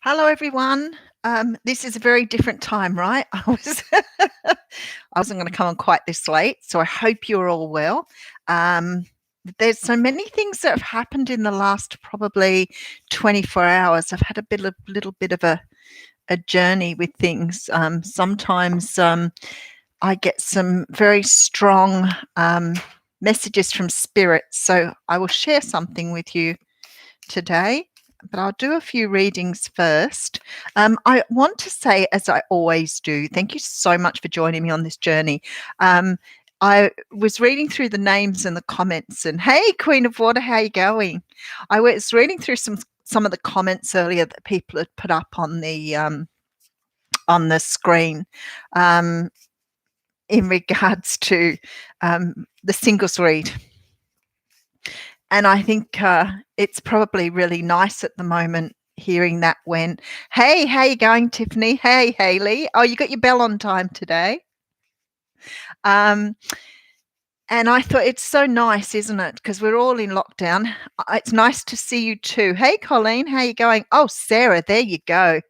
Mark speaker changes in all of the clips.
Speaker 1: Hello, everyone. This is a very different time, right? I wasn't going to come on quite this late, so I hope you're all well. Um, there's so many things that have happened in the last probably 24 hours. I've had little bit of a journey with things. Sometimes I get some very strong messages from spirit, so I will share something with you today, but I'll do a few readings first. I want to say, as I always do, thank you so much for joining me on this journey. I was reading through the names and the comments, and hey, Queen of Water, how you going? I was reading through some of the comments earlier that people had put up on the screen in regards to the singles read. And I think it's probably really nice at the moment hearing that when, hey, how you going, Tiffany? Hey, Hayley. Oh, you got your bell on time today. And I thought it's so nice, isn't it? Because we're all in lockdown. It's nice to see you too. Hey, Colleen, how you going? Oh, Sarah, there you go.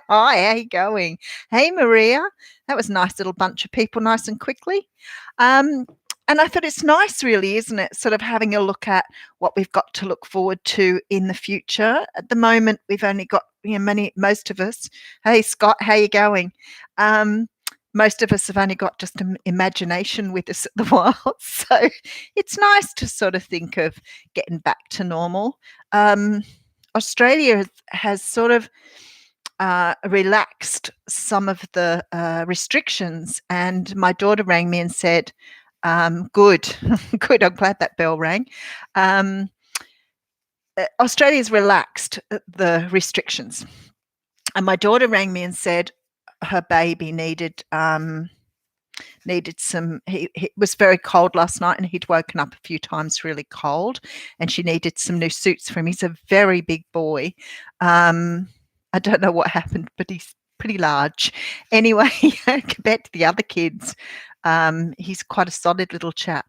Speaker 1: Hi, how you going? Hey, Maria. That was a nice little bunch of people, nice and quickly. And I thought it's nice, really, isn't it? Sort of having a look at what we've got to look forward to in the future. At the moment, we've only got most of us. Hey, Scott, how you going? Most of us have only got just an imagination with us at the while. So it's nice to sort of think of getting back to normal. Australia has sort of relaxed some of the restrictions, and my daughter rang me and said, good, good, I'm glad that bell rang. Australia's relaxed the restrictions. And my daughter rang me and said her baby needed some, he was very cold last night and he'd woken up a few times really cold, and she needed some new suits for him. He's a very big boy. I don't know what happened, but he's pretty large. Anyway, compared to the other kids, he's quite a solid little chap.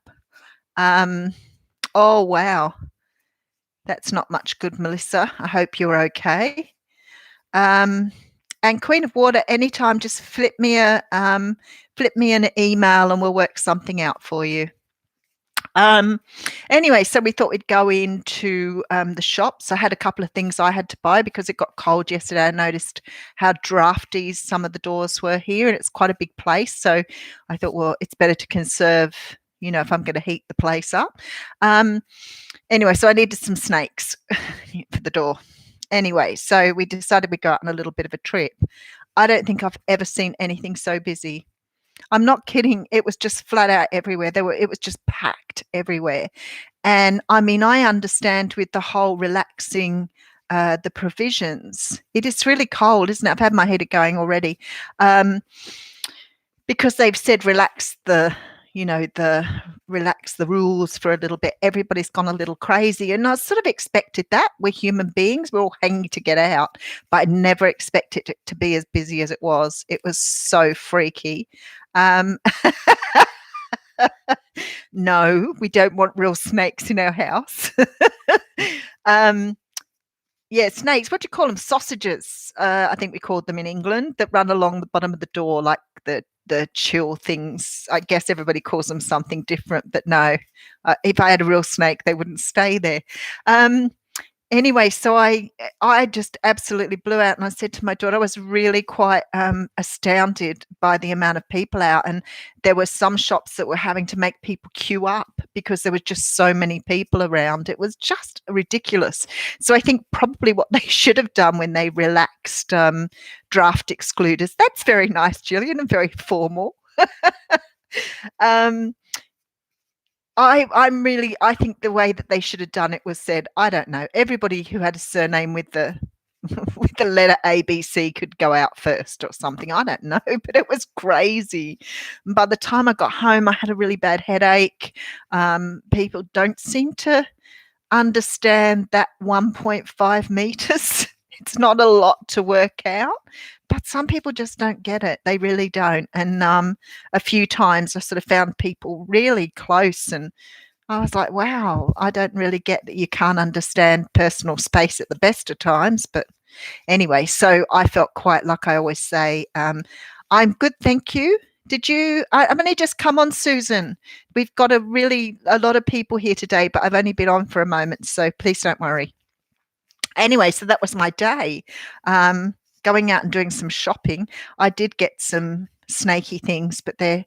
Speaker 1: Oh, wow. That's not much good, Melissa. I hope you're okay. And Queen of Water, anytime, just flip me an email and we'll work something out for you. Anyway, so we thought we'd go into the shops. I had a couple of things I had to buy because it got cold yesterday. I noticed how drafty some of the doors were here, and it's quite a big place. So I thought, well, it's better to conserve, if I'm going to heat the place up. Anyway, so I needed some snakes for the door. Anyway, so we decided we'd go out on a little bit of a trip. I don't think I've ever seen anything so busy. I'm not kidding. It was just flat out everywhere. It was just packed everywhere. And I mean, I understand with the whole relaxing the provisions. It is really cold, isn't it? I've had my heater going already. Because they've said relax the rules for a little bit. Everybody's gone a little crazy, and I sort of expected that. We're human beings, we're all hanging to get out, but I never expected it to be as busy as it was. It was so freaky. No, we don't want real snakes in our house. Yeah, snakes. What do you call them? Sausages. I think we called them in England, that run along the bottom of the door, like the chill things. I guess everybody calls them something different, but no. If I had a real snake, they wouldn't stay there. Anyway, so I just absolutely blew out, and I said to my daughter, I was really quite astounded by the amount of people out, and there were some shops that were having to make people queue up because there were just so many people around. It was just ridiculous. So I think probably what they should have done when they relaxed draft excluders. That's very nice, Gillian, and very formal. I think the way that they should have done it was said, I don't know, everybody who had a surname with the with the letter ABC could go out first or something. I don't know, but it was crazy. And by the time I got home, I had a really bad headache. People don't seem to understand that 1.5 meters. It's not a lot to work out, but some people just don't get it. They really don't. And a few times I sort of found people really close, and I was like, wow, I don't really get that you can't understand personal space at the best of times, but Anyway, so I felt quite, like I always say, I'm good, thank you. Did you? I'm only just come on, Susan. We've got a lot of people here today, but I've only been on for a moment, so please don't worry. Anyway, so that was my day. Going out and doing some shopping. I did get some snaky things, but I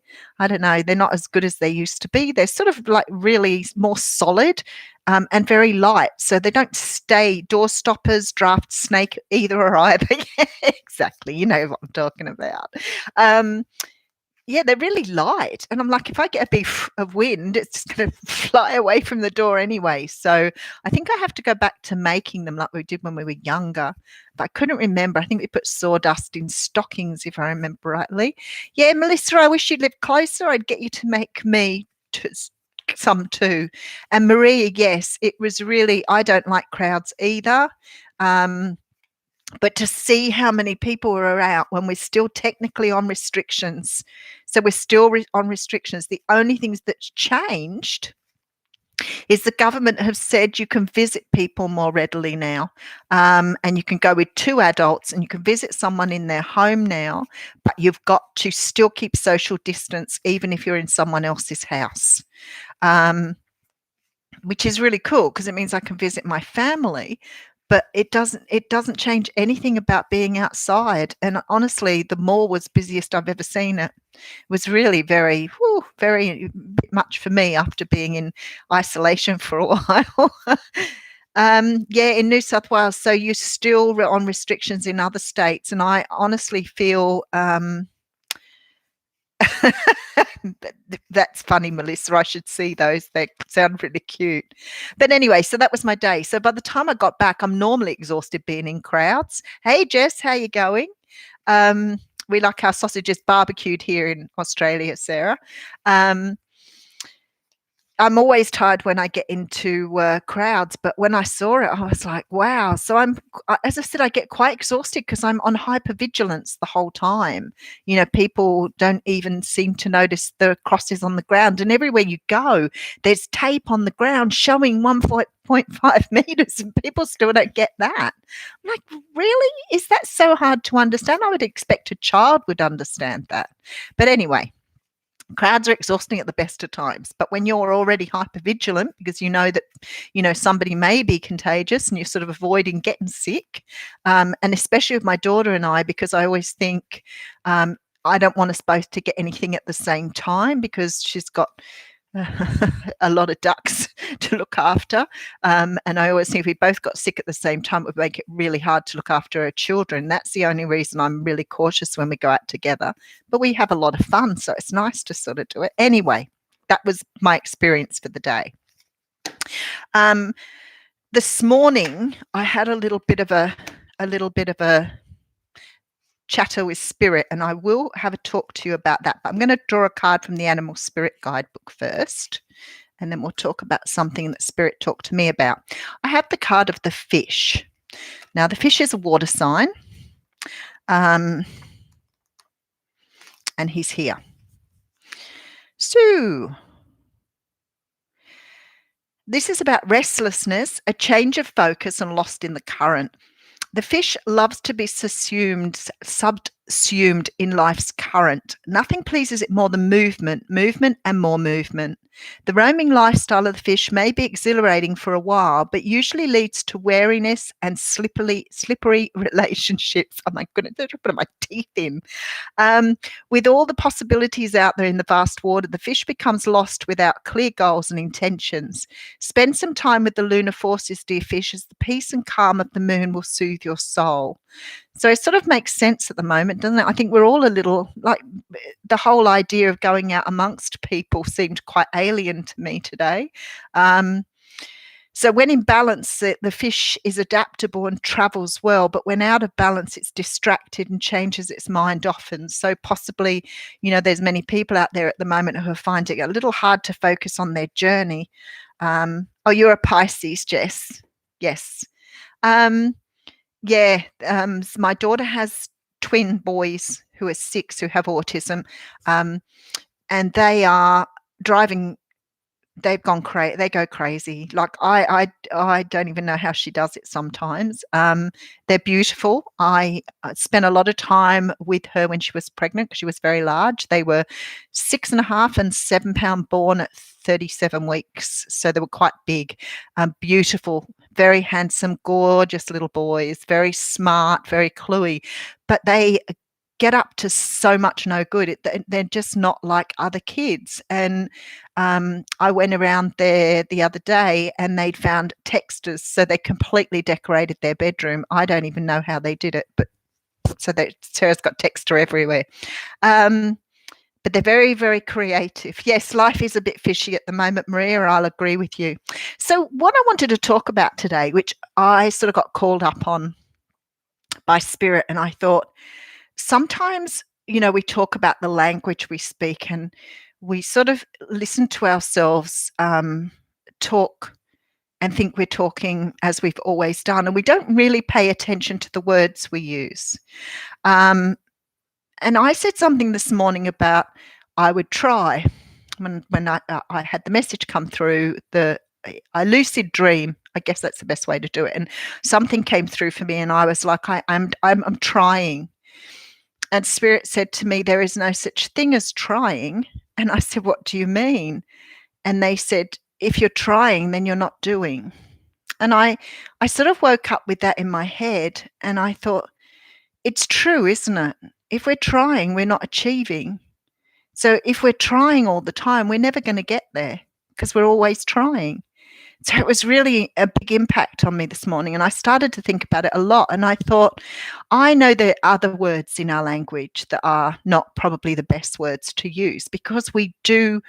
Speaker 1: don't know, they're not as good as they used to be. They're sort of like really more solid and very light. So they don't stay door stoppers, draft snake, either or either. Exactly. You know what I'm talking about. Yeah, they're really light. And I'm like, if I get a bit of wind, it's just going to fly away from the door anyway. So I think I have to go back to making them like we did when we were younger. But I couldn't remember. I think we put sawdust in stockings, if I remember rightly. Yeah, Melissa, I wish you lived closer. I'd get you to make me some too. And Maria, yes, it was really, I don't like crowds either. But to see how many people were out when we're still technically on restrictions. So we're still on restrictions. The only things that's changed is the government have said you can visit people more readily now. And you can go with 2 adults and you can visit someone in their home now, but you've got to still keep social distance even if you're in someone else's house. Which is really cool because it means I can visit my family, but it doesn't change anything about being outside. And honestly, the mall was busiest I've ever seen it. It was really very much for me after being in isolation for a while. Yeah, in New South Wales. So you're still on restrictions in other states, and I honestly feel that's funny, Melissa. I should see those. They sound really cute. But anyway, so that was my day. So by the time I got back, I'm normally exhausted being in crowds. Hey, Jess, how you going? We like our sausages barbecued here in Australia, Sarah. I'm always tired when I get into crowds, but when I saw it, I was like, wow. So as I said, I get quite exhausted because I'm on hypervigilance the whole time. You know, people don't even seem to notice the crosses on the ground. And everywhere you go, there's tape on the ground showing 1.5 meters, and people still don't get that. I'm like, really? Is that so hard to understand? I would expect a child would understand that. But anyway. Crowds are exhausting at the best of times, but when you're already hypervigilant because you know that somebody may be contagious and you're sort of avoiding getting sick, and especially with my daughter and I, because I always think I don't want us both to get anything at the same time because she's got a lot of ducks to look after, and I always think if we both got sick at the same time, it would make it really hard to look after our children. That's the only reason I'm really cautious when we go out together, but we have a lot of fun, so it's nice to sort of do it. Anyway, that was my experience for the day. This morning I had a little bit of a chatter with spirit, and I will have a talk to you about that. But I'm going to draw a card from the Animal Spirit Guidebook first, and then we'll talk about something that Spirit talked to me about. I have the card of the fish. Now, the fish is a water sign, and he's here. So, this is about restlessness, a change of focus, and lost in the current. The fish loves to be subsumed in life's current. Nothing pleases it more than movement and more movement. The roaming lifestyle of the fish may be exhilarating for a while, but usually leads to wariness and slippery relationships. Oh my goodness, they're putting my teeth in. With all the possibilities out there in the vast water, the fish becomes lost without clear goals and intentions. Spend some time with the lunar forces, dear fish, as the peace and calm of the moon will soothe your soul. So it sort of makes sense at the moment, doesn't it? I think we're all a little, like, the whole idea of going out amongst people seemed quite alien to me today. So when in balance, the fish is adaptable and travels well, but when out of balance, it's distracted and changes its mind often. So possibly, there's many people out there at the moment who are finding it a little hard to focus on their journey. Oh, you're a Pisces, Jess. Yes. Yeah, my daughter has twin boys who are 6 who have autism, and they are driving they've gone they go crazy. Like I don't even know how she does it sometimes. They're beautiful. I spent a lot of time with her when she was pregnant because she was very large. They were 6.5 and 7 pound born at 37 weeks, so they were quite big. Beautiful, very handsome, gorgeous little boys, very smart, very cluey, but they get up to so much no good. They're just not like other kids. And I went around there the other day and they'd found texters, so they completely decorated their bedroom. I don't even know how they did it, but so that Sarah's got texter everywhere. But they're very, very creative. Yes, life is a bit fishy at the moment, Maria. I'll agree with you. So what I wanted to talk about today, which I sort of got called up on by Spirit, and I thought, sometimes, we talk about the language we speak and we sort of listen to ourselves talk and think we're talking as we've always done, and we don't really pay attention to the words we use. And I said something this morning about I would try when I had the message come through, I lucid dream. I guess that's the best way to do it. And something came through for me, and I was like, I'm trying. And Spirit said to me, there is no such thing as trying. And I said, what do you mean? And they said, if you're trying, then you're not doing. And I sort of woke up with that in my head, and I thought, it's true, isn't it? If we're trying, we're not achieving. So if we're trying all the time, we're never going to get there because we're always trying. So it was really a big impact on me this morning, and I started to think about it a lot, and I thought, I know there are other words in our language that are not probably the best words to use, because we do,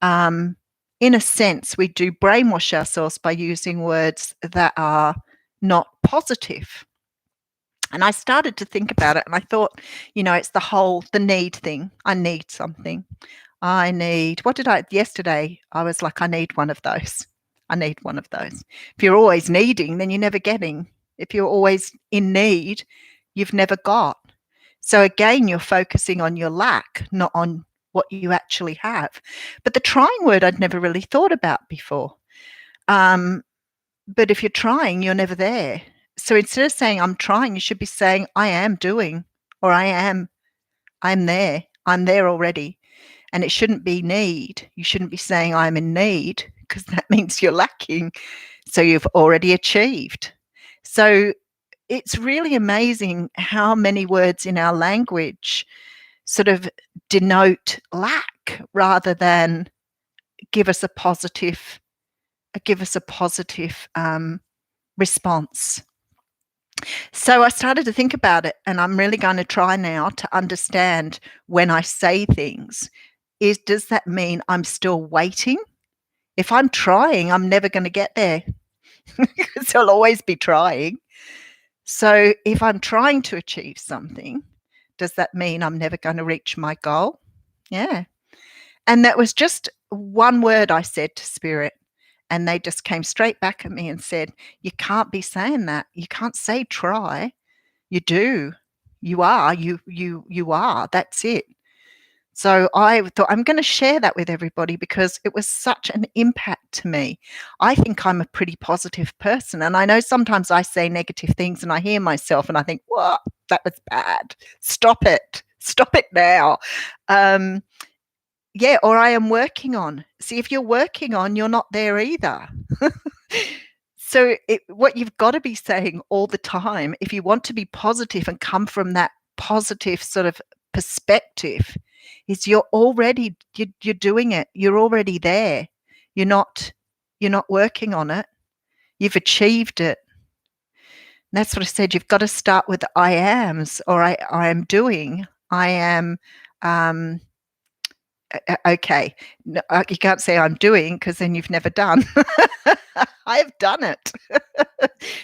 Speaker 1: in a sense, we do brainwash ourselves by using words that are not positive. And I started to think about it, and I thought, it's the need thing. I need something. Yesterday I was like, I need one of those. I need one of those. If you're always needing, then you're never getting. If you're always in need, you've never got. So again, you're focusing on your lack, not on what you actually have. But the trying word I'd never really thought about before. But if you're trying, you're never there. So instead of saying I'm trying, you should be saying I am doing, or I'm there. I'm there already. And it shouldn't be need. You shouldn't be saying I'm in need, because that means you're lacking. So you've already achieved. So it's really amazing how many words in our language sort of denote lack rather than give us a positive response. So I started to think about it, and I'm really going to try now to understand when I say things, does that mean I'm still waiting? If I'm trying, I'm never going to get there because I'll always be trying. So if I'm trying to achieve something, does that mean I'm never going to reach my goal? Yeah. And that was just one word I said to Spirit, and they just came straight back at me and said, you can't be saying that. You can't say try. You do. You are. You are. That's it. So I thought I'm going to share that with everybody because it was such an impact to me. I think I'm a pretty positive person, and I know sometimes I say negative things and I hear myself and I think, "What? That was bad. Stop it. Stop it now." Yeah, or I am working on. See, if you're working on, you're not there either. So what you've got to be saying all the time, if you want to be positive and come from that positive sort of perspective, is you're doing it. You're already there. You're not working on it. You've achieved it. And that's what I said. You've got to start with I ams, or I am doing. I am. Okay, no, you can't say I'm doing because then you've never done. I have done it.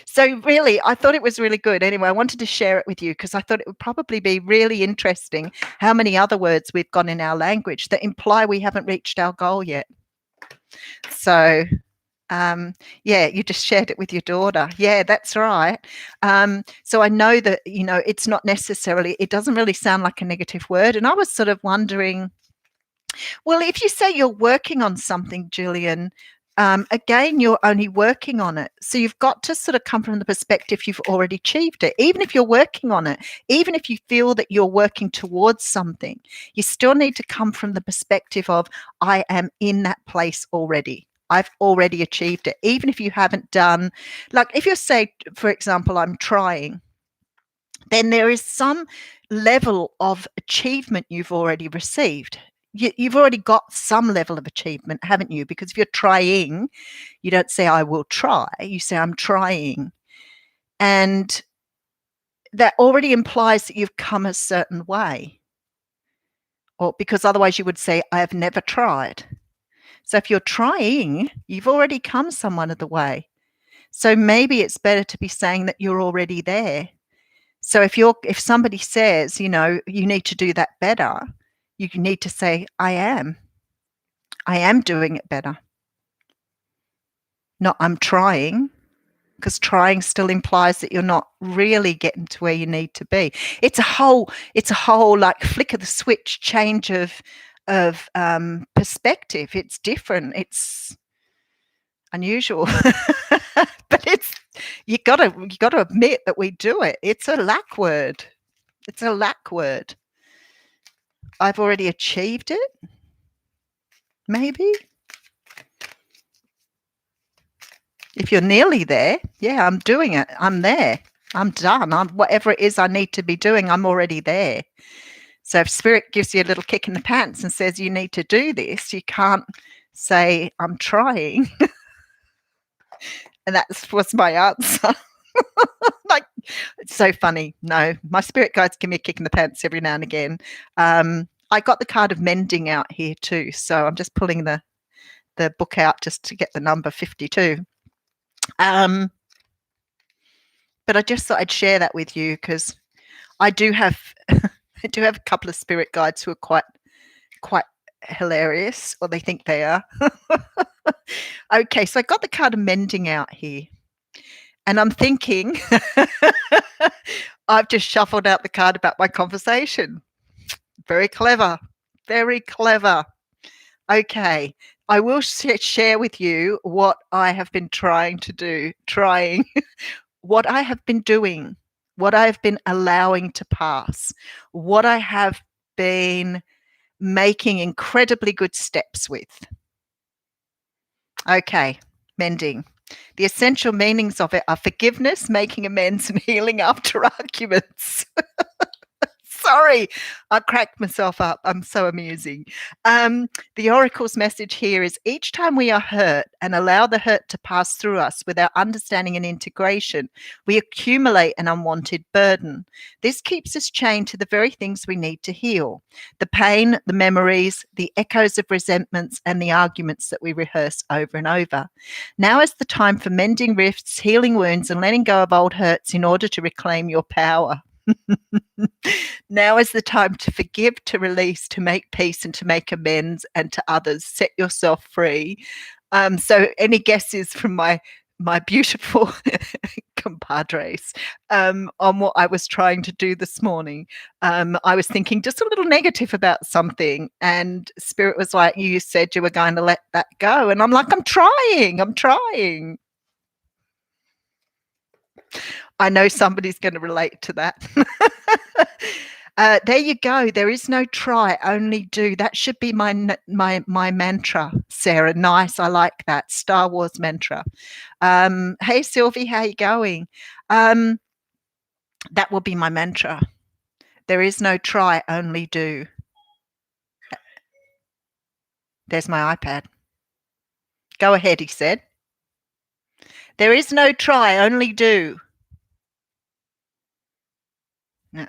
Speaker 1: So really, I thought it was really good. Anyway, I wanted to share it with you because I thought it would probably be really interesting how many other words we've got in our language that imply we haven't reached our goal yet. So yeah, you just shared it with your daughter. Yeah, that's right. So I know that, it's not necessarily, it doesn't really sound like a negative word. And I was sort of wondering, Well, if you say you're working on something, Julian, again, you're only working on it. So you've got to sort of come from the perspective you've already achieved it. Even if you're working on it, even if you feel that you're working towards something, you still need to come from the perspective of, I am in that place already. I've already achieved it. Even if you haven't done, like if you say, for example, I'm trying, then there is some level of achievement you've already received. You've already got some level of achievement, haven't you? Because if you're trying, you don't say, I will try. You say, I'm trying. And that already implies that you've come a certain way. Or because otherwise you would say, I have never tried. So if you're trying, you've already come some of the way. So maybe it's better to be saying that you're already there. So if somebody says, you need to do that better, you need to say, I am doing it better. Not I'm trying, because trying still implies that you're not really getting to where you need to be. It's a whole like flick of the switch change of perspective. It's different. It's unusual, but you got to admit that we do it. It's a lack word. It's a lack word. I've already achieved it. Maybe. If you're nearly there, yeah, I'm doing it. I'm there. I'm done. Whatever it is I need to be doing, I'm already there. So if Spirit gives you a little kick in the pants and says you need to do this, you can't say, I'm trying. And that was my answer. Like, it's so funny. No, my spirit guides give me a kick in the pants every now and again. I got the card of mending out here too. So I'm just pulling the book out just to get the number 52. But I just thought I'd share that with you because I do have a couple of spirit guides who are quite hilarious, or they think they are. Okay, so I got the card of mending out here. And I'm thinking, I've just shuffled out the card about my conversation. Very clever. Very clever. Okay. I will share with you what I have been trying to do, what I have been doing, what I have been allowing to pass, what I have been making incredibly good steps with. Okay, mending. The essential meanings of it are forgiveness, making amends, and healing after arguments. Sorry, I cracked myself up. I'm so amusing. The oracle's message here is each time we are hurt and allow the hurt to pass through us without understanding and integration, we accumulate an unwanted burden. This keeps us chained to the very things we need to heal: the pain, the memories, the echoes of resentments, and the arguments that we rehearse over and over. Now is the time for mending rifts, healing wounds, and letting go of old hurts in order to reclaim your power. Now is the time to forgive, to release, to make peace, and to make amends, and to others. Set yourself free. So any guesses from my beautiful compadres on what I was trying to do this morning? I was thinking just a little negative about something, and Spirit was like, you said you were going to let that go. And I'm like, I'm trying. I know somebody's going to relate to that. There you go. There is no try, only do. That should be my mantra, Sarah. Nice. I like that. Star Wars mantra. Hey, Sylvie, how you going? That will be my mantra. There is no try, only do. There's my iPad. Go ahead, he said. There is no try, only do. No.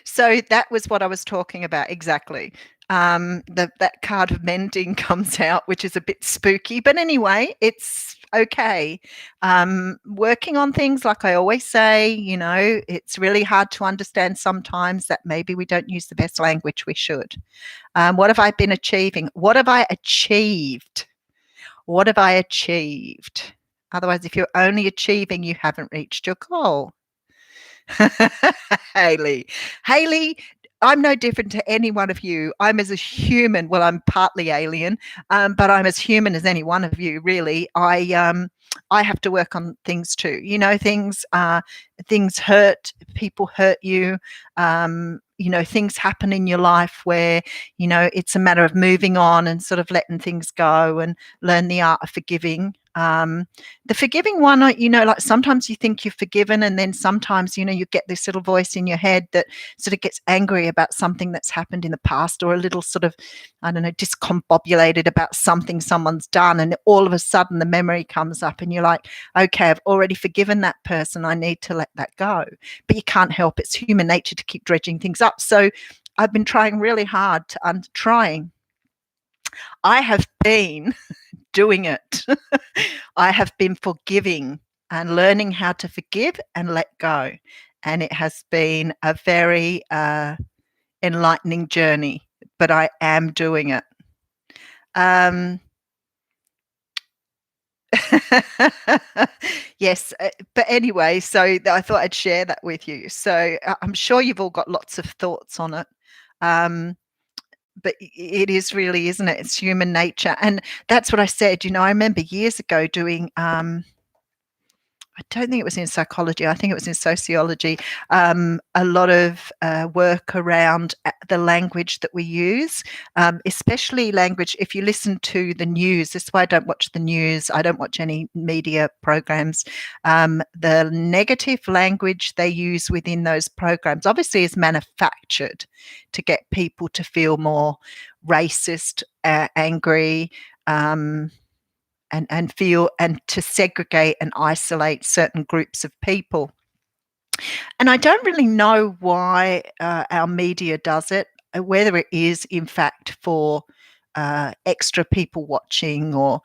Speaker 1: So that was what I was talking about exactly. That card of mending comes out, which is a bit spooky, but anyway, it's okay. Working on things, like I always say, it's really hard to understand sometimes that maybe we don't use the best language we should. What have I been achieving? What have I achieved? What have I achieved? Otherwise, if you're only achieving, you haven't reached your goal. Haley, I'm no different to any one of you. I'm as a human. Well, I'm partly alien, but I'm as human as any one of you. Really, I have to work on things too. You know, things hurt. People hurt you. You know, things happen in your life where, you know, it's a matter of moving on and sort of letting things go and learn the art of forgiving. The forgiving one, you know, like sometimes you think you're forgiven, and then sometimes, you know, you get this little voice in your head that sort of gets angry about something that's happened in the past, or a little sort of, I don't know, discombobulated about something someone's done. And all of a sudden the memory comes up and you're like, okay, I've already forgiven that person. I need to let that go. But you can't help. It's human nature to keep dredging things up. So I've been trying really hard I have been doing it. I have been forgiving and learning how to forgive and let go. And it has been a very enlightening journey, but I am doing it. Yes, but anyway, so I thought I'd share that with you. So I'm sure you've all got lots of thoughts on it. But it is really, isn't it? It's human nature. And that's what I said. You know, I remember years ago doing, I don't think it was in psychology, I think it was in sociology, a lot of work around the language that we use, especially language. If you listen to the news, this is why I don't watch the news, I don't watch any media programs. The negative language they use within those programs obviously is manufactured to get people to feel more racist, angry, and feel, and to segregate and isolate certain groups of people. And I don't really know why our media does it, whether it is in fact for extra people watching, or,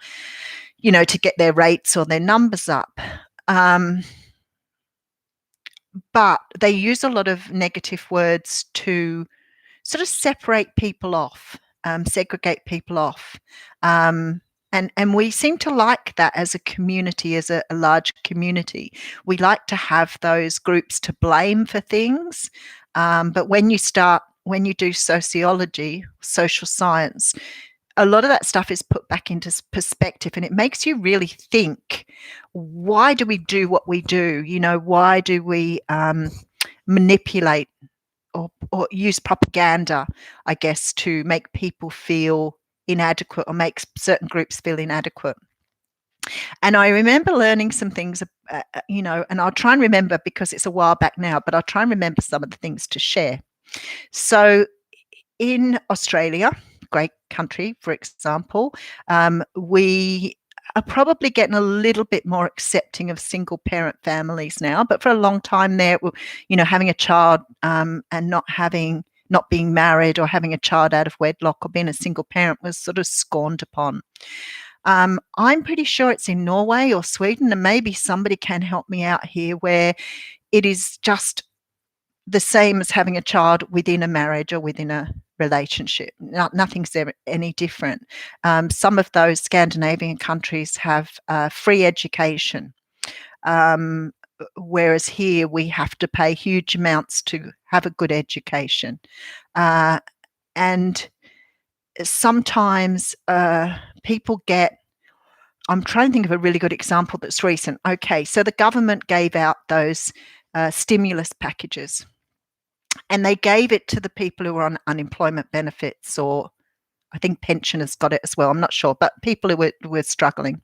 Speaker 1: you know, to get their rates or their numbers up. But they use a lot of negative words to sort of separate people off, segregate people off. And we seem to like that as a community, as a large community. We like to have those groups to blame for things. But when you do sociology, social science, a lot of that stuff is put back into perspective, and it makes you really think, why do we do what we do? You know, why do we manipulate or use propaganda, I guess, to make people feel inadequate or make certain groups feel inadequate? And I remember learning some things, you know, and I'll try and remember because it's a while back now, but I'll try and remember some of the things to share. So in Australia, great country, for example, we are probably getting a little bit more accepting of single parent families now. But for a long time there, you know, having a child and not being married or having a child out of wedlock or being a single parent was sort of scorned upon. I'm pretty sure it's in Norway or Sweden, and maybe somebody can help me out here, where it is just the same as having a child within a marriage or within a relationship. Nothing's ever any different. Some of those Scandinavian countries have free education, whereas here we have to pay huge amounts to have a good education. And sometimes people get, I'm trying to think of a really good example that's recent. Okay, so the government gave out those stimulus packages, and they gave it to the people who were on unemployment benefits, or I think pensioners got it as well, I'm not sure, but people who were struggling.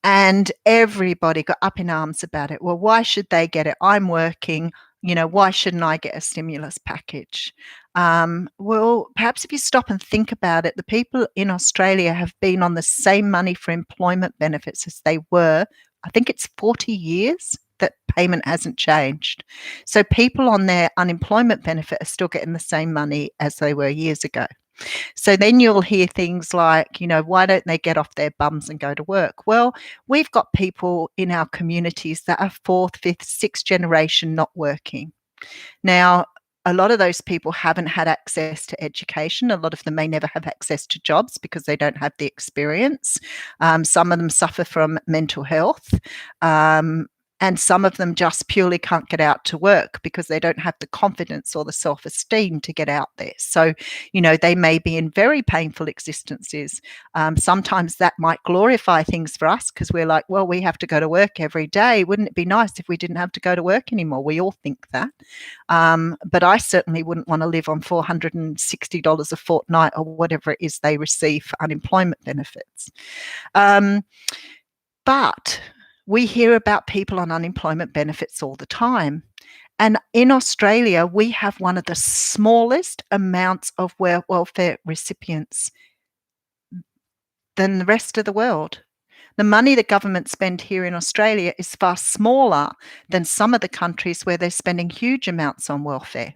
Speaker 1: And everybody got up in arms about it. Well, why should they get it? I'm working, you know, why shouldn't I get a stimulus package? Well, perhaps if you stop and think about it, the people in Australia have been on the same money for employment benefits as they were, I think it's 40 years that payment hasn't changed. So people on their unemployment benefit are still getting the same money as they were years ago. So then you'll hear things like, you know, why don't they get off their bums and go to work? Well, we've got people in our communities that are fourth, fifth, sixth generation not working. Now, a lot of those people haven't had access to education. A lot of them may never have access to jobs because they don't have the experience. Some of them suffer from mental health. And some of them just purely can't get out to work because they don't have the confidence or the self-esteem to get out there. So, they may be in very painful existences. Sometimes that might glorify things for us because we're like, well, we have to go to work every day. Wouldn't it be nice if we didn't have to go to work anymore? We all think that. But I certainly wouldn't want to live on $460 a fortnight or whatever it is they receive for unemployment benefits. But we hear about people on unemployment benefits all the time. And in Australia, we have one of the smallest amounts of welfare recipients than the rest of the world. The money the government spend here in Australia is far smaller than some of the countries where they're spending huge amounts on welfare.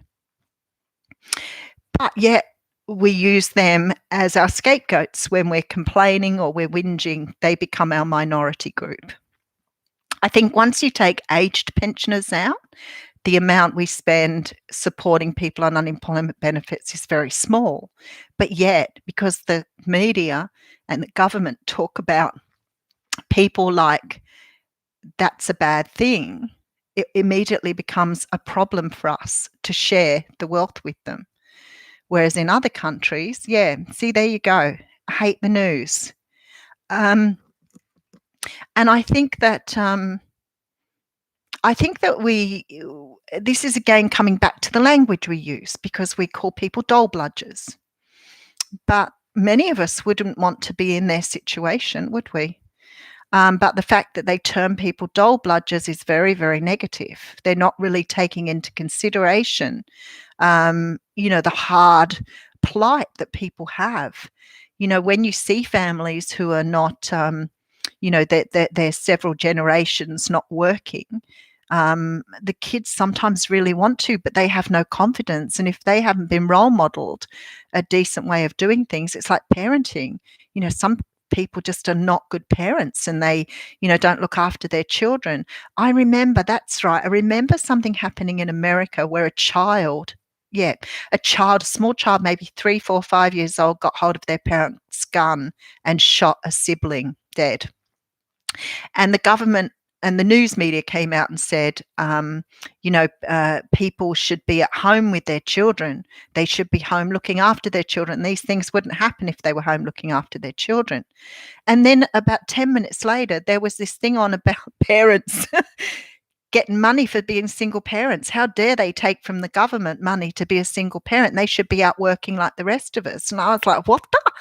Speaker 1: But yet we use them as our scapegoats when we're complaining or we're whinging. They become our minority group. I think once you take aged pensioners out, the amount we spend supporting people on unemployment benefits is very small. But yet, because the media and the government talk about people like that's a bad thing, it immediately becomes a problem for us to share the wealth with them. Whereas in other countries, see, there you go. I hate the news. And I think that this is again coming back to the language we use, because we call people dole bludgers. But many of us wouldn't want to be in their situation, would we? But the fact that they term people dole bludgers is very, very negative. They're not really taking into consideration, the hard plight that people have. When you see families who are not, they're several generations not working, the kids sometimes really want to, but they have no confidence. And if they haven't been role modeled a decent way of doing things, it's like parenting. Some people just are not good parents and they, don't look after their children. I remember something happening in America where a small child, maybe 3, 4, 5 years old, got hold of their parent's gun and shot a sibling dead. And the government and the news media came out and said, people should be at home with their children. They should be home looking after their children. These things wouldn't happen if they were home looking after their children. And then about 10 minutes later, there was this thing on about parents getting money for being single parents. How dare they take from the government money to be a single parent? They should be out working like the rest of us. And I was like, what the?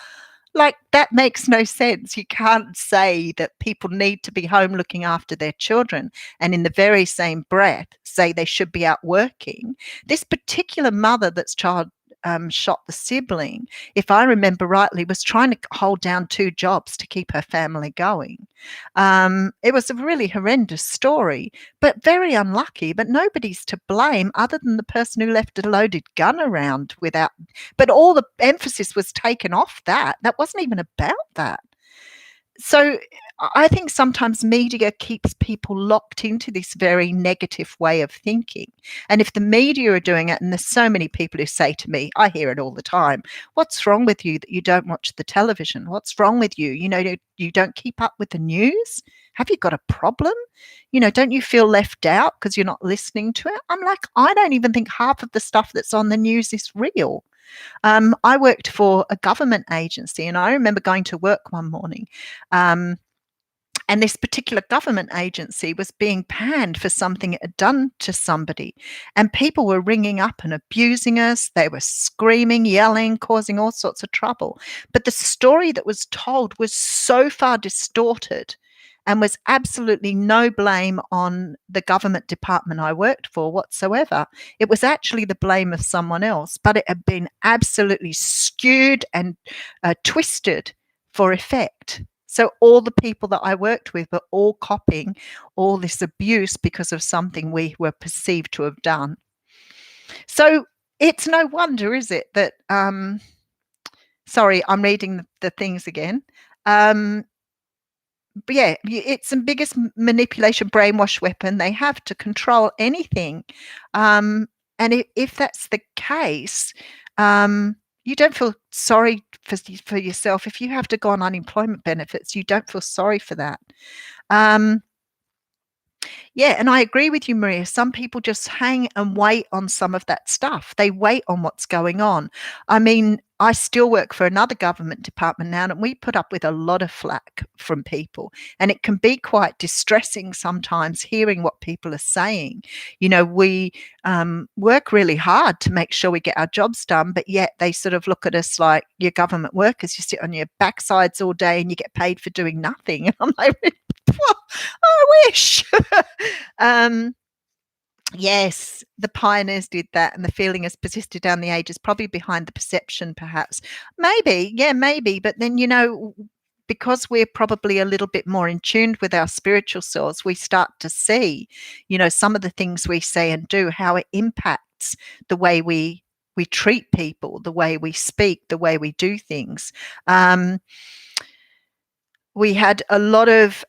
Speaker 1: Like, that makes no sense. You can't say that people need to be home looking after their children and in the very same breath say they should be out working. This particular mother that's child shot the sibling, if I remember rightly, was trying to hold down 2 jobs to keep her family going. It was a really horrendous story, but very unlucky. But nobody's to blame other than the person who left a loaded gun around without. But all the emphasis was taken off that. That wasn't even about that. So I think sometimes media keeps people locked into this very negative way of thinking. And if the media are doing it, and there's so many people who say to me, I hear it all the time, what's wrong with you that you don't watch the television? What's wrong with you? You don't keep up with the news? Have you got a problem? Don't you feel left out because you're not listening to it? I'm like, I don't even think half of the stuff that's on the news is real. I worked for a government agency, and I remember going to work one morning, and this particular government agency was being panned for something it had done to somebody, and people were ringing up and abusing us. They were screaming, yelling, causing all sorts of trouble. But the story that was told was so far distorted and was absolutely no blame on the government department I worked for whatsoever. It was actually the blame of someone else, but it had been absolutely skewed and twisted for effect. So all the people that I worked with were all copying all this abuse because of something we were perceived to have done. So it's no wonder, is it, that, sorry, I'm reading the things again. But it's the biggest manipulation, brainwash weapon they have to control anything. And if that's the case, you don't feel sorry for yourself. If you have to go on unemployment benefits, you don't feel sorry for that. Yeah, and I agree with you, Maria. Some people just hang and wait on some of that stuff. They wait on what's going on. I mean, I still work for another government department now, and we put up with a lot of flack from people. And it can be quite distressing sometimes hearing what people are saying. We work really hard to make sure we get our jobs done, but yet they sort of look at us like you're government workers. You sit on your backsides all day and you get paid for doing nothing. And I'm like, I wish. um, yes, the pioneers did that, and the feeling has persisted down the ages, probably behind the perception, perhaps. Maybe, yeah, maybe. But then, because we're probably a little bit more in tune with our spiritual selves, we start to see, some of the things we say and do, how it impacts the way we treat people, the way we speak, the way we do things. We had a lot of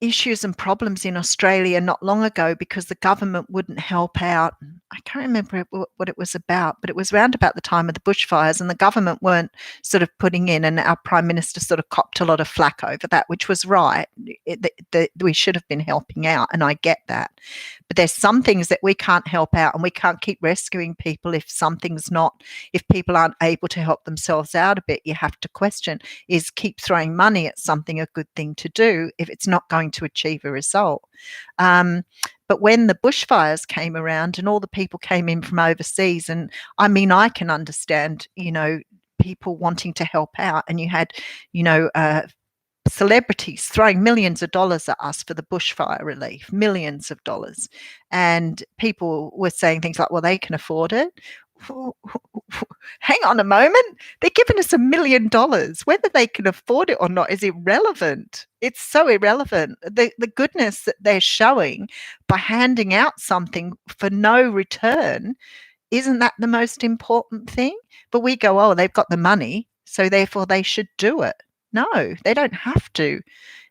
Speaker 1: issues and problems in Australia not long ago because the government wouldn't help out. I can't remember what it was about, but it was around about the time of the bushfires, and the government weren't sort of putting in, and our Prime Minister sort of copped a lot of flack over that, which was right. We should have been helping out, and I get that. But there's some things that we can't help out, and we can't keep rescuing people if people aren't able to help themselves out a bit. You have to question, is keep throwing money at something a good thing to do if it's not going to achieve a result? But when the bushfires came around and all the people came in from overseas, and I mean, I can understand, people wanting to help out, and you had, celebrities throwing millions of dollars at us for the bushfire relief, millions of dollars. And people were saying things like, well, they can afford it. Hang on a moment. They're giving us $1 million. Whether they can afford it or not is irrelevant. It's so irrelevant. The goodness that they're showing by handing out something for no return, isn't that the most important thing? But we go, oh, they've got the money, so therefore they should do it. No, they don't have to.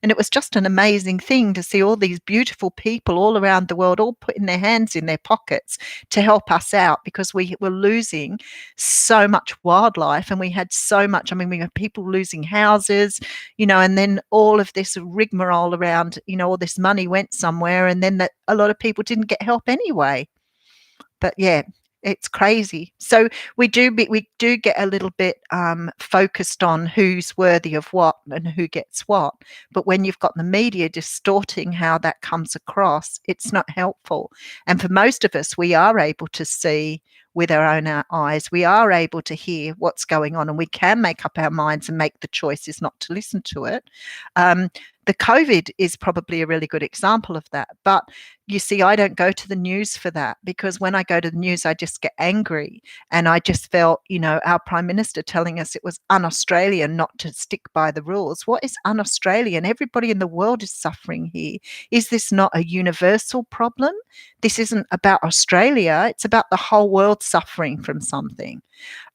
Speaker 1: And it was just an amazing thing to see all these beautiful people all around the world all putting their hands in their pockets to help us out, because we were losing so much wildlife, and we had so much. I mean, we had people losing houses, and then all of this rigmarole around, all this money went somewhere, and then a lot of people didn't get help anyway. But yeah, it's crazy. So we do get a little bit focused on who's worthy of what and who gets what. But when you've got the media distorting how that comes across, it's not helpful. And for most of us, we are able to see with our own eyes. We are able to hear what's going on, and we can make up our minds and make the choices not to listen to it. The COVID is probably a really good example of that. But you see, I don't go to the news for that, because when I go to the news, I just get angry. And I just felt, our Prime Minister telling us it was un-Australian not to stick by the rules. What is un-Australian? Everybody in the world is suffering here. Is this not a universal problem? This isn't about Australia. It's about the whole world suffering from something.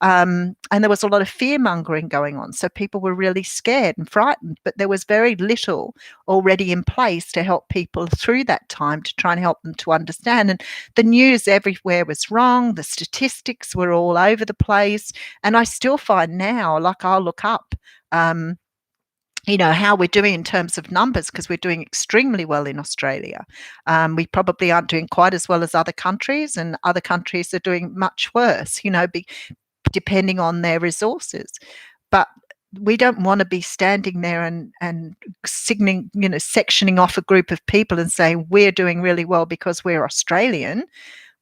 Speaker 1: And there was a lot of fear mongering going on. So people were really scared and frightened, but there was very little already in place to help people through that time, to try and help them to understand. And the news everywhere was wrong. The statistics were all over the place. And I still find now, like, I'll look up, how we're doing in terms of numbers, because we're doing extremely well in Australia. We probably aren't doing quite as well as other countries, and other countries are doing much worse, depending on their resources. But we don't want to be standing there and signaling, sectioning off a group of people and saying we're doing really well because we're Australian.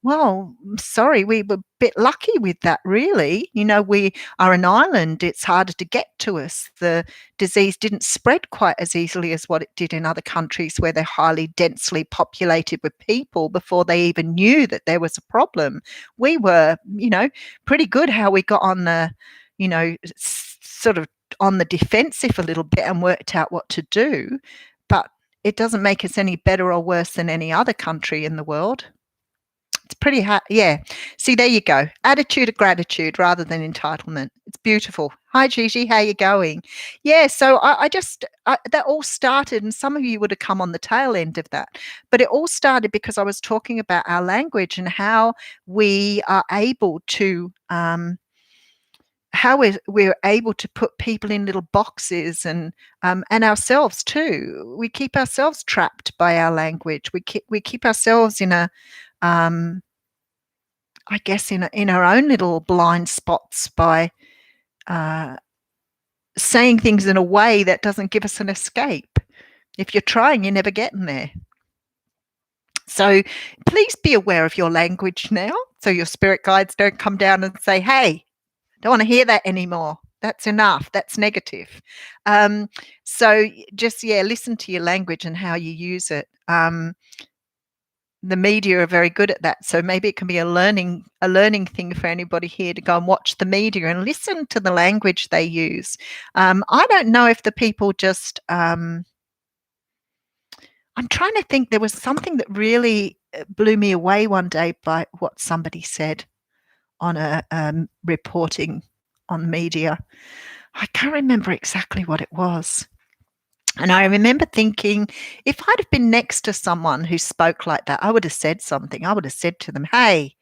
Speaker 1: Well, sorry, we were a bit lucky with that, really. We are an island. It's harder to get to us. The disease didn't spread quite as easily as what it did in other countries where they're highly densely populated with people before they even knew that there was a problem. We were, pretty good how we got on the, sort of on the defensive a little bit and worked out what to do. But it doesn't make us any better or worse than any other country in the world. It's pretty hard. Yeah. See, there you go. Attitude of gratitude rather than entitlement. It's beautiful. Hi, Gigi. How you going? Yeah. So that all started, and some of you would have come on the tail end of that, but it all started because I was talking about our language and how we are able to how we're able to put people in little boxes, and ourselves too. We keep ourselves trapped by our language. We keep ourselves in a, I guess, in our own little blind spots by saying things in a way that doesn't give us an escape. If you're trying, you're never getting there. So please be aware of your language now, so your spirit guides don't come down and say, hey, don't want to hear that anymore. That's enough. That's negative. So just, listen to your language and how you use it. The media are very good at that. So maybe it can be a learning thing for anybody here to go and watch the media and listen to the language they use. I don't know if the people just, I'm trying to think, there was something that really blew me away one day by what somebody said on a reporting on media. I can't remember exactly what it was. And I remember thinking, if I'd have been next to someone who spoke like that, I would have said something. I would have said to them, hey,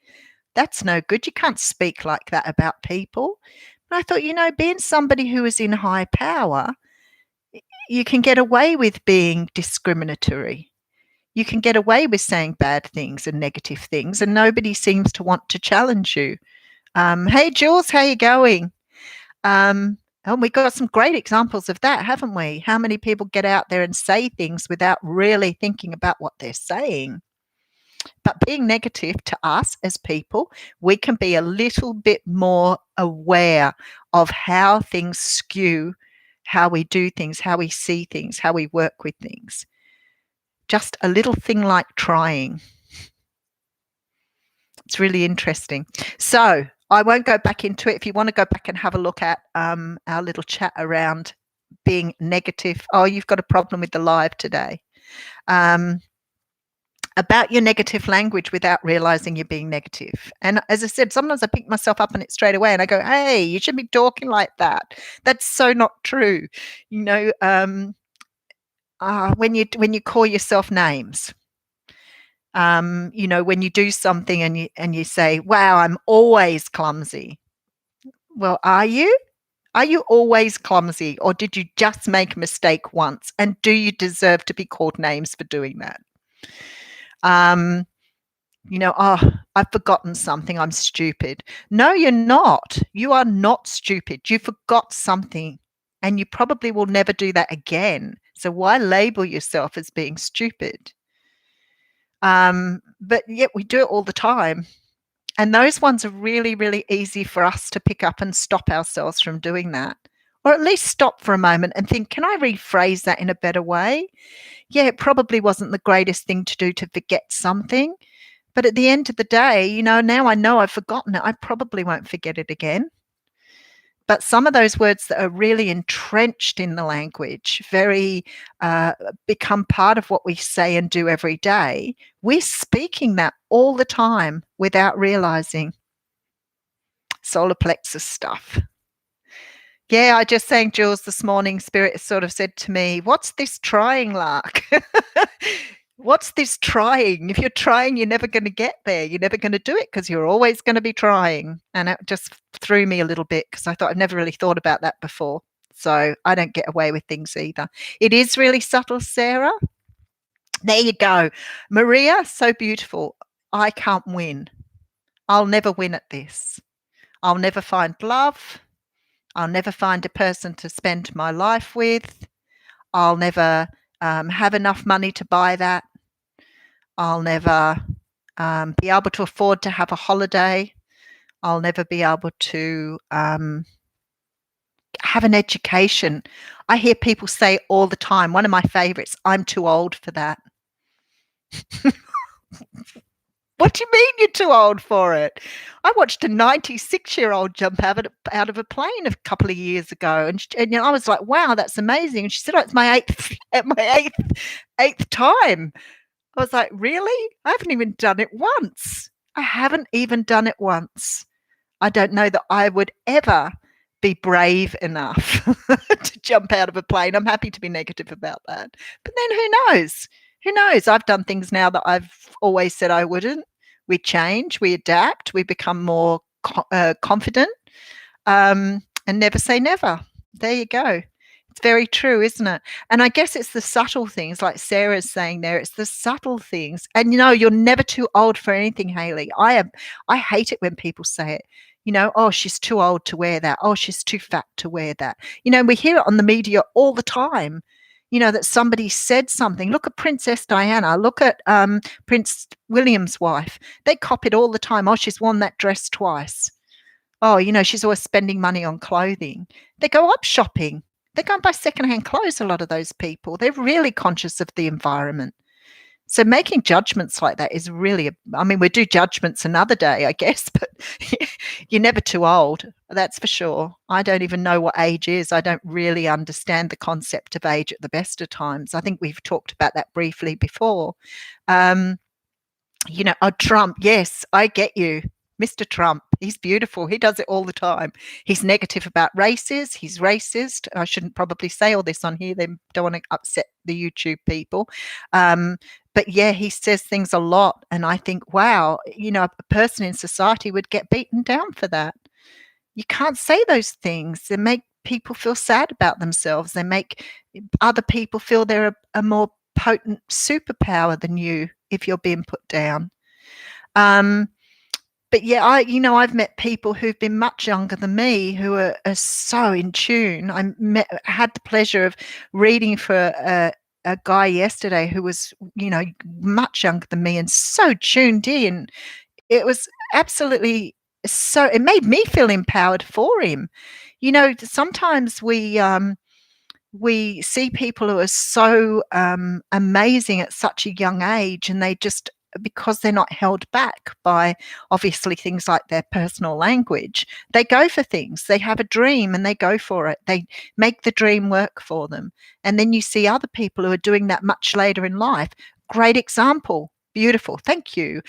Speaker 1: that's no good. You can't speak like that about people. And I thought, being somebody who is in high power, you can get away with being discriminatory. You can get away with saying bad things and negative things, and nobody seems to want to challenge you. Hey, Jules, how you going? And we've got some great examples of that, haven't we? How many people get out there and say things without really thinking about what they're saying? But being negative, to us as people, we can be a little bit more aware of how things skew, how we do things, how we see things, how we work with things. Just a little thing like trying. It's really interesting. So I won't go back into it. If you want to go back and have a look at our little chat around being negative. Oh, you've got a problem with the live today. About your negative language without realizing you're being negative. And as I said, sometimes I pick myself up on it straight away and I go, hey, you shouldn't be talking like that. That's so not true. When you call yourself names. When you do something and you say, wow, I'm always clumsy. Well, are you? Are you always clumsy, or did you just make a mistake once? And do you deserve to be called names for doing that? I've forgotten something. I'm stupid. No, you're not. You are not stupid. You forgot something, and you probably will never do that again. So why label yourself as being stupid? But yet we do it all the time. And those ones are really, really easy for us to pick up and stop ourselves from doing that. Or at least stop for a moment and think, can I rephrase that in a better way? Yeah, it probably wasn't the greatest thing to do to forget something. But at the end of the day, now I know I've forgotten it. I probably won't forget it again. But some of those words that are really entrenched in the language, very become part of what we say and do every day, we're speaking that all the time without realizing. Solar plexus stuff. Yeah, I just sang Jules this morning. Spirit sort of said to me, what's this trying, Lark? What's this trying? If you're trying, you're never going to get there. You're never going to do it because you're always going to be trying. And it just threw me a little bit because I thought I'd never really thought about that before. So I don't get away with things either. It is really subtle, Sarah. There you go. Maria, so beautiful. I can't win. I'll never win at this. I'll never find love. I'll never find a person to spend my life with. I'll never have enough money to buy that. I'll never be able to afford to have a holiday. I'll never be able to have an education. I hear people say all the time, one of my favorites, I'm too old for that. What do you mean you're too old for it? I watched a 96-year-old jump out of a plane a couple of years ago, and I was like, "Wow, that's amazing!" And she said, "Oh, it's my eighth time." I was like, "Really? I haven't even done it once. I haven't even done it once. I don't know that I would ever be brave enough to jump out of a plane." I'm happy to be negative about that, but then who knows? Who knows? I've done things now that I've always said I wouldn't. We change, we adapt, we become more confident. And never say never. There you go. It's very true, isn't it? And I guess it's the subtle things, like Sarah's saying there. It's the subtle things. And you're never too old for anything, Hayley. I hate it when people say it. Oh, she's too old to wear that. Oh, she's too fat to wear that. We hear it on the media all the time. That somebody said something. Look at Princess Diana. Look at Prince William's wife. They cop it all the time. Oh, she's worn that dress twice. Oh, she's always spending money on clothing. They go up shopping. They go and buy secondhand clothes, a lot of those people. They're really conscious of the environment. So making judgments like that is really, we do judgments another day, I guess, but you're never too old. That's for sure. I don't even know what age is. I don't really understand the concept of age at the best of times. I think we've talked about that briefly before. Trump, yes, I get you. Mr. Trump, he's beautiful. He does it all the time. He's negative about races. He's racist. I shouldn't probably say all this on here. They don't want to upset the YouTube people. But yeah, he says things a lot. And I think, wow, a person in society would get beaten down for that. You can't say those things. They make people feel sad about themselves. They make other people feel they're a more potent superpower than you if you're being put down. But yeah, I've met people who've been much younger than me who are so in tune. Had the pleasure of reading for a guy yesterday who was, much younger than me and so tuned in. It was absolutely so. It made me feel empowered for him. Sometimes we see people who are so amazing at such a young age, and they just, because they're not held back by obviously things like their personal language, they go for things. They have a dream and they go for it. They make the dream work for them. And then you see other people who are doing that much later in life. Great example. Beautiful. Thank you.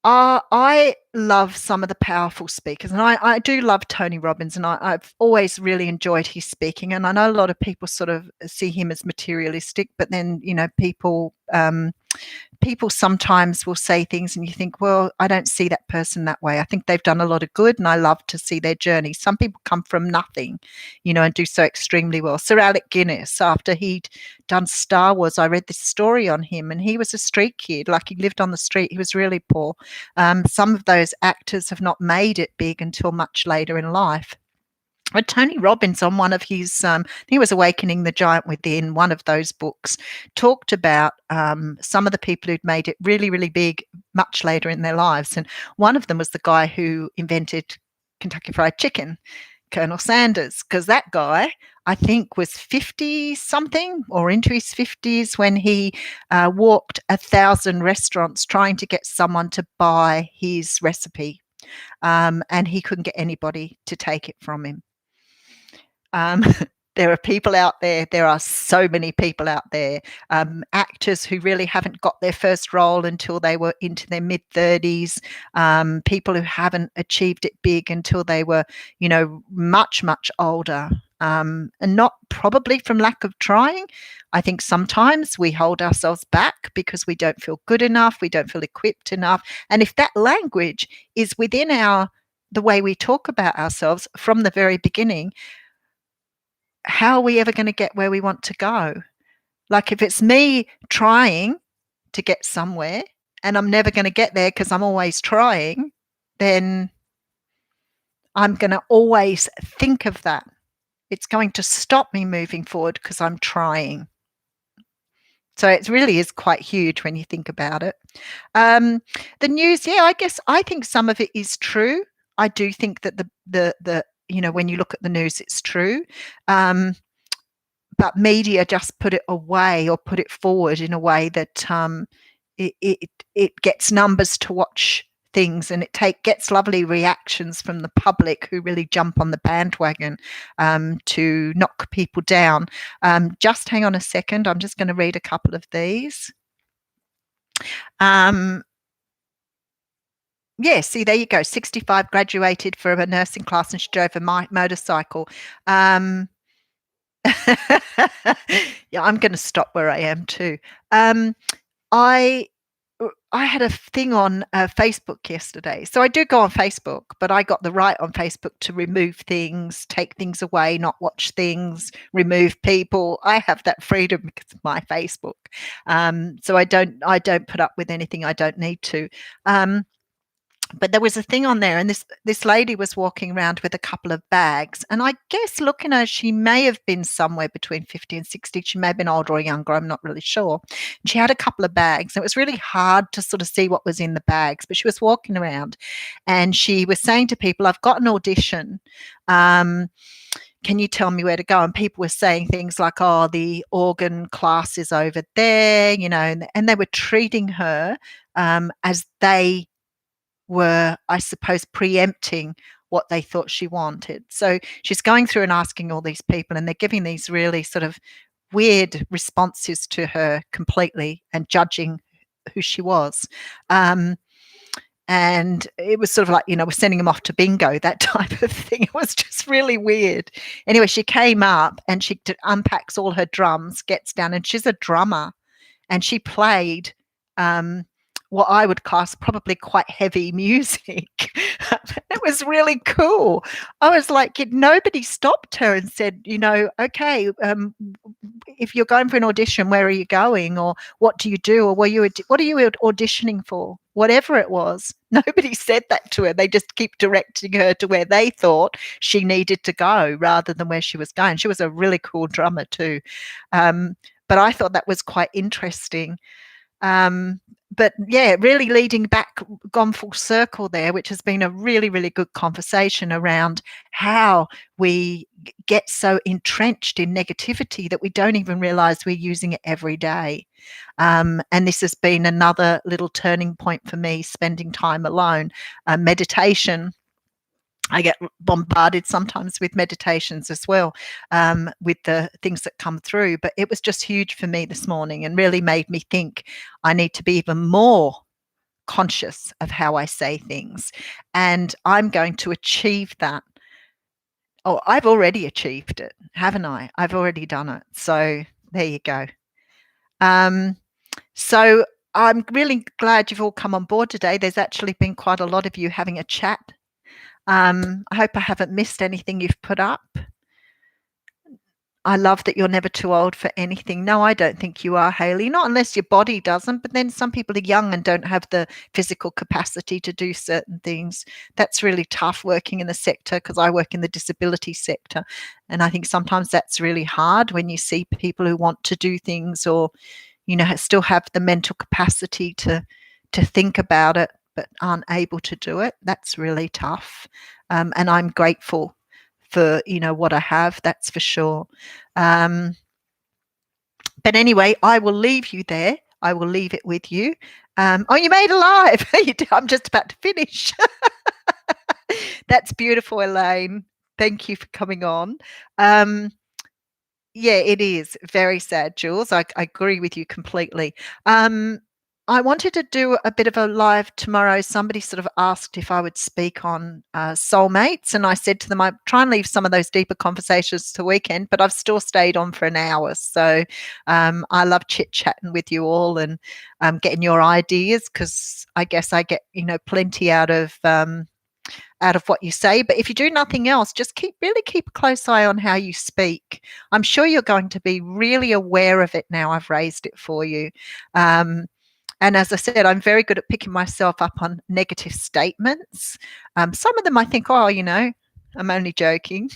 Speaker 1: I love some of the powerful speakers, and I do love Tony Robbins, and I've always really enjoyed his speaking. And I know a lot of people sort of see him as materialistic, but then, people sometimes will say things and you think, well, I don't see that person that way. I think they've done a lot of good and I love to see their journey. Some people come from nothing, and do so extremely well. Sir Alec Guinness, after he'd done Star Wars, I read this story on him, and he was a street kid. Like, he lived on the street. He was really poor. Some of those actors have not made it big until much later in life. But Tony Robbins, on one of his, I think it was Awakening the Giant Within, one of those books, talked about some of the people who'd made it really, really big much later in their lives. And one of them was the guy who invented Kentucky Fried Chicken, Colonel Sanders, because that guy, I think, was 50-something or into his 50s when he walked 1,000 restaurants trying to get someone to buy his recipe. And he couldn't get anybody to take it from him. There are people out there. There are so many people out there. Actors who really haven't got their first role until they were into their mid-30s. People who haven't achieved it big until they were, much, much older. And not probably from lack of trying. I think sometimes we hold ourselves back because we don't feel good enough. We don't feel equipped enough. And if that language is within the way we talk about ourselves from the very beginning, how are we ever going to get where we want to go? Like, if it's me trying to get somewhere and I'm never going to get there because I'm always trying, then I'm going to always think of that. It's going to stop me moving forward because I'm trying. So it really is quite huge when you think about it. The news, yeah, I think some of it is true. I do think that the when you look at the news, it's true. But media just put it away or put it forward in a way that it gets numbers to watch things, and it gets lovely reactions from the public who really jump on the bandwagon to knock people down. Just hang on a second. I'm just going to read a couple of these. Yeah, see, there you go. 65, graduated from a nursing class, and she drove a motorcycle. Yeah, I'm going to stop where I am too. I had a thing on Facebook yesterday. So I do go on Facebook, but I got the right on Facebook to remove things, take things away, not watch things, remove people. I have that freedom because of my Facebook. So I don't put up with anything I don't need to. But there was a thing on there, and this lady was walking around with a couple of bags, and I guess looking at her, she may have been somewhere between 50 and 60. She may have been older or younger, I'm not really sure. She had a couple of bags, and it was really hard to sort of see what was in the bags, but she was walking around, and she was saying to people, "I've got an audition. Can you tell me where to go?" And people were saying things like, "Oh, the organ class is over there," and they were treating her as they were, I suppose, preempting what they thought she wanted. So she's going through and asking all these people, and they're giving these really sort of weird responses to her completely and judging who she was. And it was sort of like, we're sending them off to bingo, that type of thing. It was just really weird. Anyway, she came up and she unpacks all her drums, gets down, and she's a drummer, and she played what I would class probably quite heavy music. It was really cool. I was like, nobody stopped her and said, "Okay, if you're going for an audition, where are you going? Or what do you do? Or what are you auditioning for?" Whatever it was, nobody said that to her. They just keep directing her to where they thought she needed to go rather than where she was going. She was a really cool drummer too. But I thought that was quite interesting. But yeah, really leading back, gone full circle there, which has been a really, really good conversation around how we get so entrenched in negativity that we don't even realize we're using it every day. And this has been another little turning point for me, spending time alone. Meditation, I get bombarded sometimes with meditations as well, with the things that come through. But it was just huge for me this morning and really made me think I need to be even more conscious of how I say things. And I'm going to achieve that. Oh, I've already achieved it, haven't I? I've already done it. So there you go. So I'm really glad you've all come on board today. There's actually been quite a lot of you having a chat. I hope I haven't missed anything you've put up. I love that you're never too old for anything. No, I don't think you are, Hayley, not unless your body doesn't. But then some people are young and don't have the physical capacity to do certain things. That's really tough working in the sector, because I work in the disability sector. And I think sometimes that's really hard when you see people who want to do things or, still have the mental capacity to think about it, but aren't able to do it. That's really tough. And I'm grateful for, what I have, that's for sure. But anyway, I will leave you there. I will leave it with you. Oh, you made it live. I'm just about to finish. That's beautiful, Elaine. Thank you for coming on. Yeah, it is very sad, Jules. I agree with you completely. I wanted to do a bit of a live tomorrow. Somebody sort of asked if I would speak on soulmates, and I said to them, I try and leave some of those deeper conversations to weekend, but I've still stayed on for an hour. So I love chit-chatting with you all and getting your ideas, because I guess I get, plenty out of what you say. But if you do nothing else, just keep a close eye on how you speak. I'm sure you're going to be really aware of it now I've raised it for you. And as I said, I'm very good at picking myself up on negative statements. Some of them I think, I'm only joking.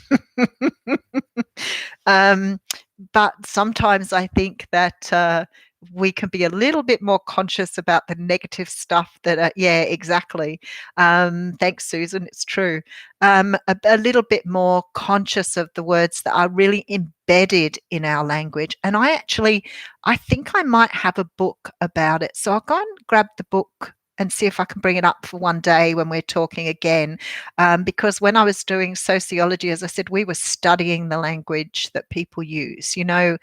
Speaker 1: But sometimes I think that we can be a little bit more conscious about the negative stuff that, yeah, exactly. Thanks, Susan. It's true. A little bit more conscious of the words that are really embedded in our language. And I think I might have a book about it. So I'll go and grab the book and see if I can bring it up for one day when we're talking again. Because when I was doing sociology, as I said, we were studying the language that people use, to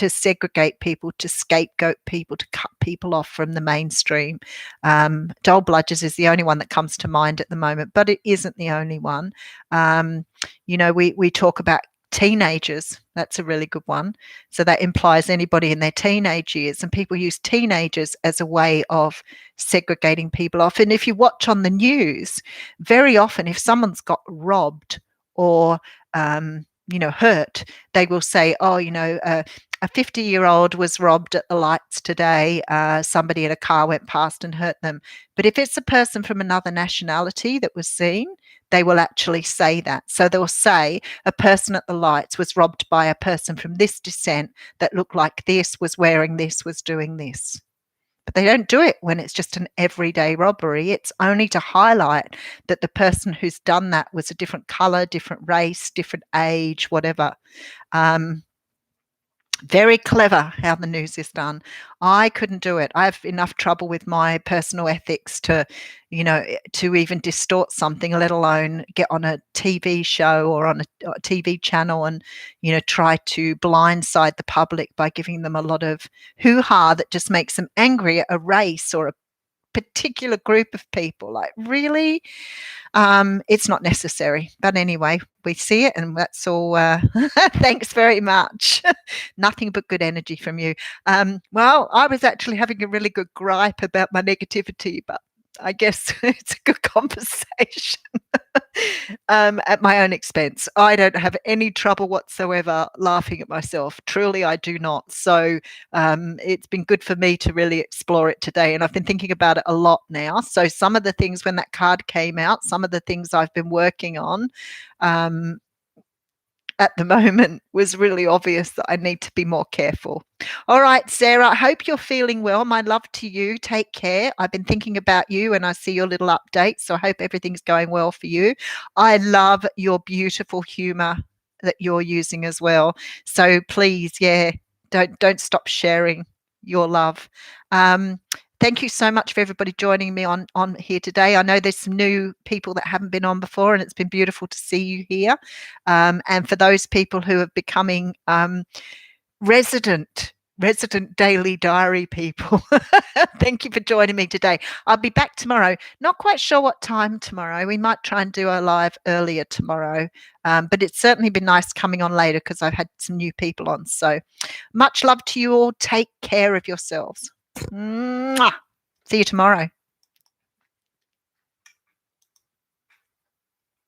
Speaker 1: segregate people, to scapegoat people, to cut people off from the mainstream. Dole Bludgers is the only one that comes to mind at the moment, but it isn't the only one. We talk about Teenagers, that's a really good one. So that implies anybody in their teenage years, and people use teenagers as a way of segregating people off. And if you watch on the news, very often if someone's got robbed or hurt, they will say, oh, a 50-year-old was robbed at the lights today. Somebody in a car went past and hurt them. But if it's a person from another nationality that was seen, they will actually say that. So they'll say a person at the lights was robbed by a person from this descent that looked like this, was wearing this, was doing this. But they don't do it when it's just an everyday robbery. It's only to highlight that the person who's done that was a different color, different race, different age, whatever. Very clever how the news is done. I couldn't do it. I have enough trouble with my personal ethics to even distort something, let alone get on a TV show or on a TV channel and, try to blindside the public by giving them a lot of hoo-ha that just makes them angry at a race or a particular group of people. Like, really? It's not necessary. But anyway, we see it, and that's all. Thanks very much. Nothing but good energy from you. Well, I was actually having a really good gripe about my negativity, but I guess it's a good conversation at my own expense. I don't have any trouble whatsoever laughing at myself. Truly, I do not. So it's been good for me to really explore it today. And I've been thinking about it a lot now. So some of the things when that card came out, some of the things I've been working on at the moment was really obvious that I need to be more careful. All right, Sarah, I hope you're feeling well. My love to you. Take care. I've been thinking about you and I see your little updates, so I hope everything's going well for you. I love your beautiful humor that you're using as well. So please, don't stop sharing your love. Thank you so much for everybody joining me on here today. I know there's some new people that haven't been on before, and it's been beautiful to see you here. And for those people who are becoming resident daily diary people, thank you for joining me today. I'll be back tomorrow. Not quite sure what time tomorrow. We might try and do a live earlier tomorrow. But it's certainly been nice coming on later because I've had some new people on. So much love to you all. Take care of yourselves. Mwah. See you tomorrow.